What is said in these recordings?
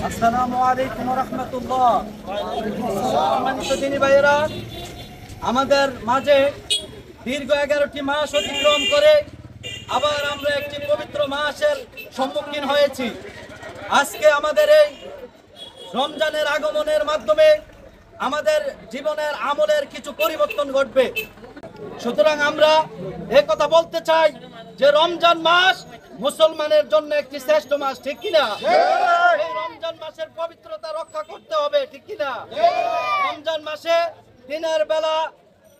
আসসালামু আলাইকুম ওয়া রাহমাতুল্লাহ। সম্মানিত দিনী ভাইয়েরা, আমাদের মাঝে দীর্ঘ 11টি মাস অতিক্রম করে আবার আমরা একটি পবিত্র মাসের সম্মুখীন হয়েছি। আজকে আমাদের এই রমজানের আগমনের মাধ্যমে আমাদের জীবনের আমলের কিছু পরিবর্তন ঘটবে। সুতরাং আমরা কথা বলতে চাই যে রমজান মাস মুসলমানের জন্য একটি শ্রেষ্ঠ মাস, ঠিক কিনা? এই রমজান মাসের পবিত্রতা রক্ষা করতে হবে, ঠিক কিনা? রমজান মাসে দিনের বেলা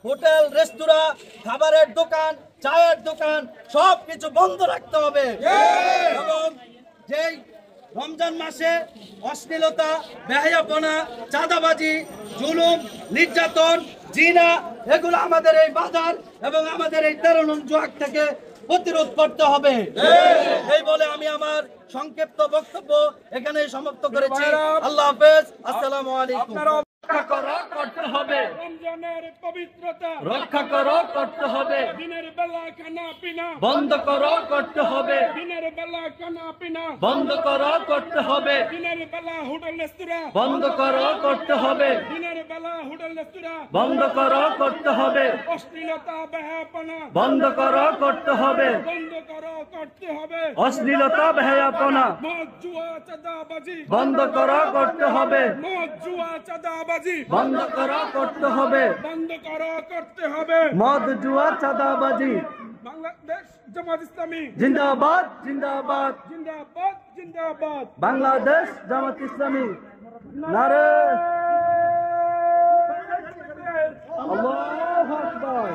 হোটেল, রেস্তোরাঁ, খাবারের দোকান, চায়ের দোকান সবকিছু বন্ধ রাখতে হবে। এবং যেই রমজান মাসে অশ্লীলতা, বেহায়াপনা, চাঁদাবাজি, জুলুম, নির্যাতন, জিনা এগুলো আমাদের এই বাজার এবং আমাদের এই 13 নং ওয়ার্ড থেকে প্রতিরোধ করতে হবে। এই বলে আমি আমার সংক্ষিপ্ত বক্তব্য এখানে সমাপ্ত করেছি। আল্লাহ হাফেজ। আসসালামু আলাইকুম। রক্ষা করো, করতে হবে। রমজানের পবিত্রতা রক্ষা করো, করতে হবে। দিনের বেলা খানা পিনা বন্ধ করো, করতে হবে। দিনের বেলা খানা পিনা বন্ধ করো, করতে হবে। দিনের বেলা হোটেল রেস্তোরাঁ বন্ধ করো, করতে হবে। দিনের বেলা হোটেল রেস্তোরাঁ বন্ধ করো, করতে হবে। অশ্লীলতা বেহায়াপনা বন্ধ করো, করতে হবে। বন্ধ করো, করতে হবে। অশ্লীলতা, বেহায়াপনা মদ জুয়া চাঁদাবাজি বন্ধ করো, করতে হবে। মদ জুয়া চাঁদাবাজি বন্ধ করো, করতে হবে। বন্ধ করো, করতে হবে। মদ, জুয়া, চাঁদাবাজি বাংলাদেশ জামাত ইসলামী জিন্দাবাদ, জিন্দাবাদ। জিন্দাবাদ, জিন্দাবাদ। বাংলাদেশ জামাত ইসলামী নারে আল্লাহু আকবার।